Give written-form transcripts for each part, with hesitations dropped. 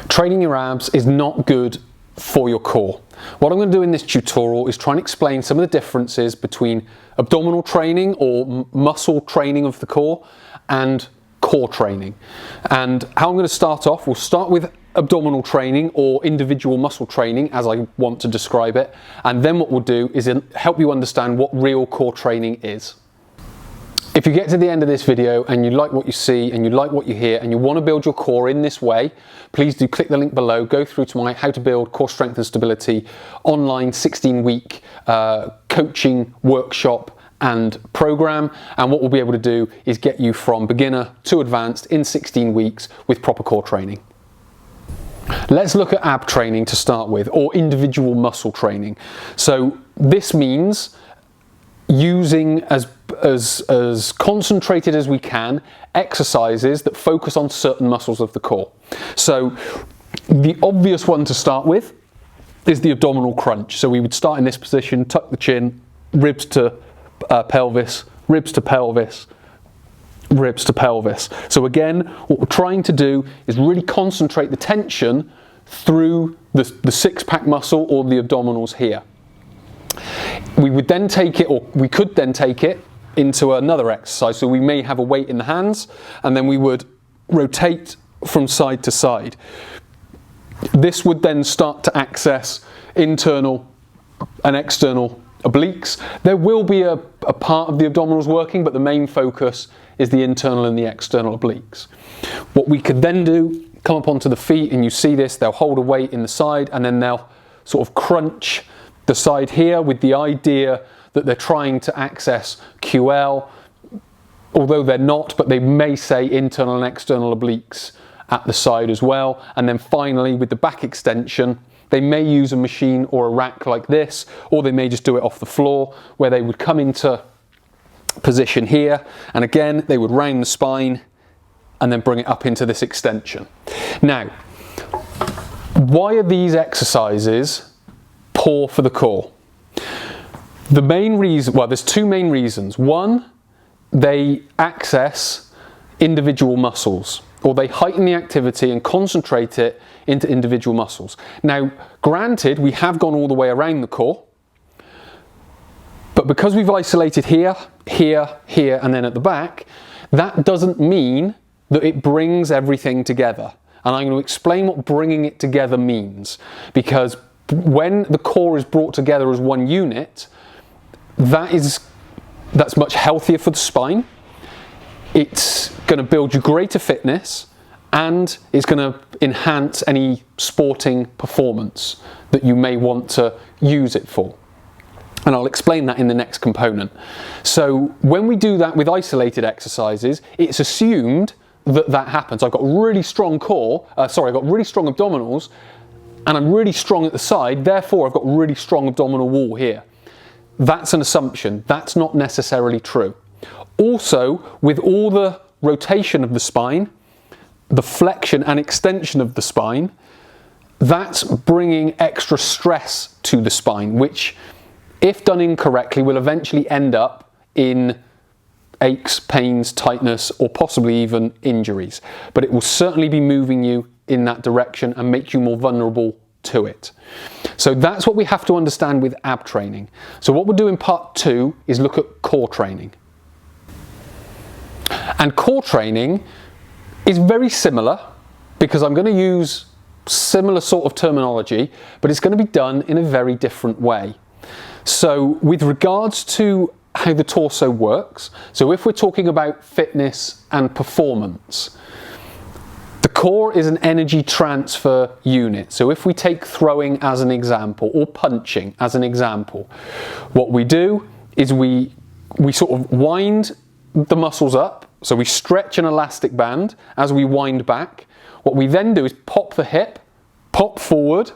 Training your abs is not good for your core. What I'm going to do in this tutorial is try and explain some of the differences between abdominal training or muscle training of the core and core training. And how I'm going to start off, we'll start with abdominal training or individual muscle training as I want to describe it, and then what we'll do is help you understand what real core training is. If you get to the end of this video and you like what you see and you like what you hear and you want to build your core in this way, please do click the link below, go through to my How to Build Core Strength and Stability online 16-week coaching workshop and program, and what we'll be able to do is get you from beginner to advanced in 16 weeks with proper core training. Let's look at ab training to start with, or individual muscle training. So this means using as concentrated as we can exercises that focus on certain muscles of the core. So the obvious one to start with is the abdominal crunch. So we would start in this position, tuck the chin, ribs to pelvis, ribs to pelvis, ribs to pelvis. So again, what we're trying to do is really concentrate the tension through the six-pack muscle or the abdominals here. We would then take it, or we could then take it into another exercise. So we may have a weight in the hands and then we would rotate from side to side. This would then start to access internal and external obliques. There will be a part of the abdominals working, but the main focus is the internal and the external obliques. What we could then do, come up onto the feet, and you see this, they'll hold a weight in the side and then they'll sort of crunch the side here with the idea that they're trying to access QL, although they're not, but they may say internal and external obliques at the side as well. And then finally with the back extension, they may use a machine or a rack like this, or they may just do it off the floor, where they would come into position here, and again they would round the spine and then bring it up into this extension. Now, why are these exercises poor for the core? The main reason, well, there's two main reasons. One, they access individual muscles, or they heighten the activity and concentrate it into individual muscles. Now, granted, we have gone all the way around the core, but because we've isolated here, here, here, and then at the back, that doesn't mean that it brings everything together. And I'm going to explain what bringing it together means, because when the core is brought together as one unit, that's much healthier for the spine. It's going to build you greater fitness, and it's going to enhance any sporting performance that you may want to use it for. And I'll explain that in the next component. So when we do that with isolated exercises, it's assumed that that happens. I've got a really strong core, I've got really strong abdominals, and I'm really strong at the side, therefore I've got really strong abdominal wall here. That's an assumption. That's not necessarily true. Also, with all the rotation of the spine, the flexion and extension of the spine, that's bringing extra stress to the spine, which, if done incorrectly, will eventually end up in aches, pains, tightness, or possibly even injuries. But it will certainly be moving you in that direction and make you more vulnerable to it. So that's what we have to understand with ab training. So what we'll do in part 2 is look at core training. And core training is very similar, because I'm going to use similar sort of terminology, but it's going to be done in a very different way. So with regards to how the torso works, so if we're talking about fitness and performance, the core is an energy transfer unit. So if we take throwing as an example, or punching as an example, what we do is we sort of wind the muscles up. So we stretch an elastic band as we wind back. What we then do is pop the hip, pop forward,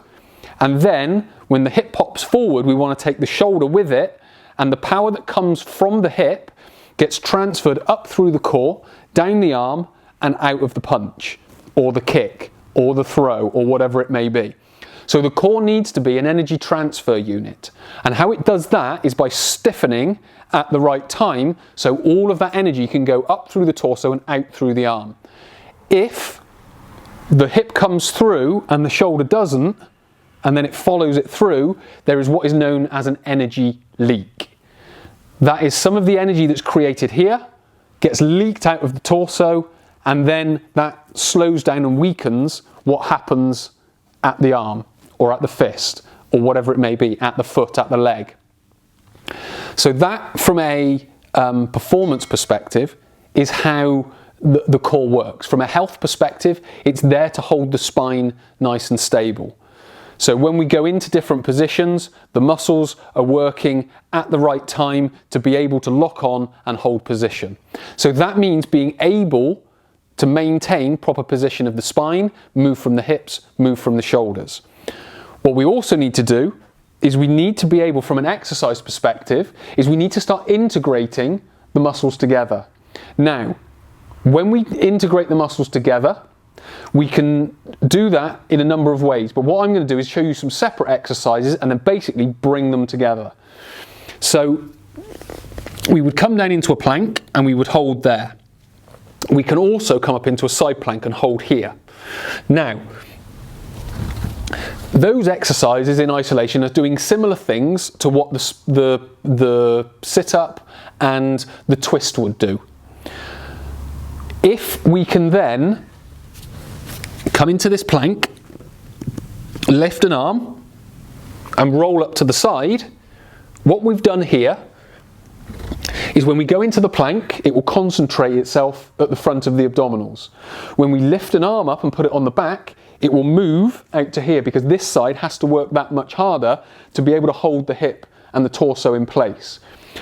and then when the hip pops forward, we want to take the shoulder with it, and the power that comes from the hip gets transferred up through the core, down the arm, and out of the punch, or the kick, or the throw, or whatever it may be. So the core needs to be an energy transfer unit. And how it does that is by stiffening at the right time, so all of that energy can go up through the torso and out through the arm. If the hip comes through and the shoulder doesn't, and then it follows it through, there is what is known as an energy leak. That is some of the energy that's created here, gets leaked out of the torso, and then that slows down and weakens what happens at the arm, or at the fist, or whatever it may be, at the foot, at the leg. So that, from a performance perspective, is how the core works. From a health perspective, it's there to hold the spine nice and stable. So when we go into different positions, the muscles are working at the right time to be able to lock on and hold position. So that means being able to maintain proper position of the spine, move from the hips, move from the shoulders. What we also need to do is we need to be able, from an exercise perspective, is we need to start integrating the muscles together. Now, when we integrate the muscles together, we can do that in a number of ways, but what I'm going to do is show you some separate exercises and then basically bring them together. So we would come down into a plank and we would hold there. We can also come up into a side plank and hold here. Now, those exercises in isolation are doing similar things to what the sit-up and the twist would do. If we can then come into this plank, lift an arm and roll up to the side, what we've done here is when we go into the plank, it will concentrate itself at the front of the abdominals. When we lift an arm up and put it on the back, it will move out to here because this side has to work that much harder to be able to hold the hip and the torso in place.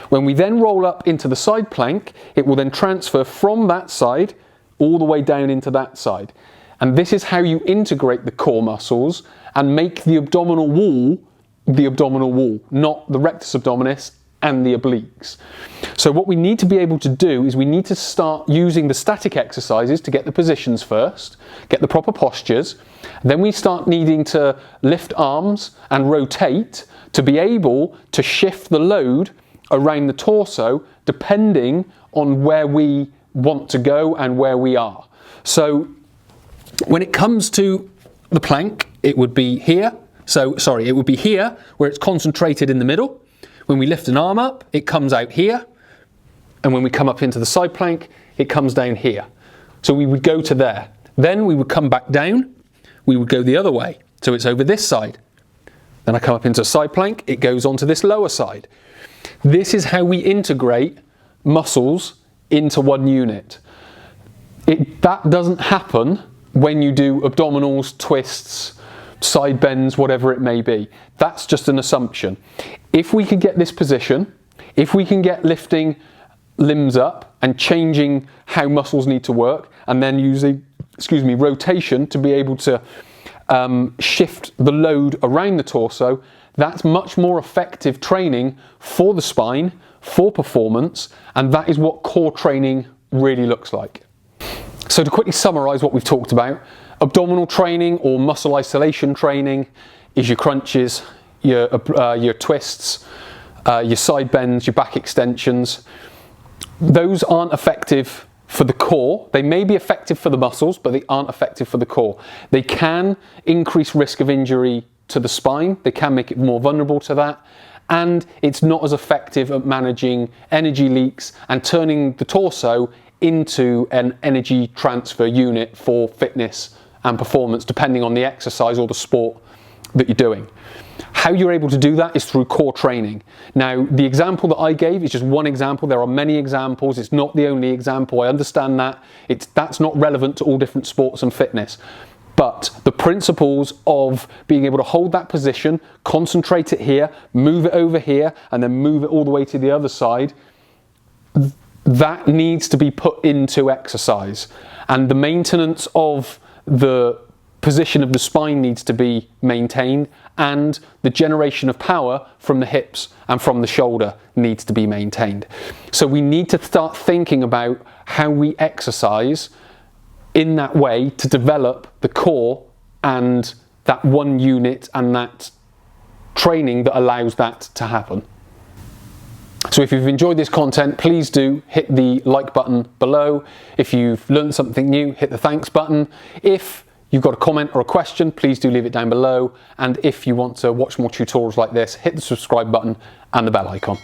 When we then roll up into the side plank, it will then transfer from that side all the way down into that side. And this is how you integrate the core muscles and make the abdominal wall, not the rectus abdominis and the obliques. So what we need to be able to do is we need to start using the static exercises to get the positions first, get the proper postures. Then we start needing to lift arms and rotate to be able to shift the load around the torso depending on where we want to go and where we are. So when it comes to the plank, it would be here. It would be here where it's concentrated in the middle. When we lift an arm up, it comes out here. And when we come up into the side plank, it comes down here. So we would go to there. Then we would come back down. We would go the other way. So it's over this side. Then I come up into a side plank. It goes onto this lower side. This is how we integrate muscles into one unit. That doesn't happen when you do abdominals, twists, side bends, whatever it may be. That's just an assumption. If we can get this position, if we can get lifting limbs up and changing how muscles need to work, and then using, rotation to be able to shift the load around the torso, that's much more effective training for the spine, for performance, and that is what core training really looks like. So to quickly summarize what we've talked about, abdominal training or muscle isolation training is your crunches, your twists, your side bends, your back extensions. Those aren't effective for the core. They may be effective for the muscles, but they aren't effective for the core. They can increase risk of injury to the spine. They can make it more vulnerable to that. And it's not as effective at managing energy leaks and turning the torso into an energy transfer unit for fitness and performance, depending on the exercise or the sport that you're doing. How you're able to do that is through core training. Now, the example that I gave is just one example. There are many examples. It's not the only example. I understand that. That's not relevant to all different sports and fitness. But the principles of being able to hold that position, concentrate it here, move it over here, and then move it all the way to the other side, that needs to be put into exercise. And the maintenance of the position of the spine needs to be maintained, and the generation of power from the hips and from the shoulder needs to be maintained. So we need to start thinking about how we exercise in that way to develop the core and that one unit and that training that allows that to happen. So if you've enjoyed this content, please do hit the like button below. If you've learned something new, hit the thanks button. If you've got a comment or a question, please do leave it down below. And if you want to watch more tutorials like this, hit the subscribe button and the bell icon.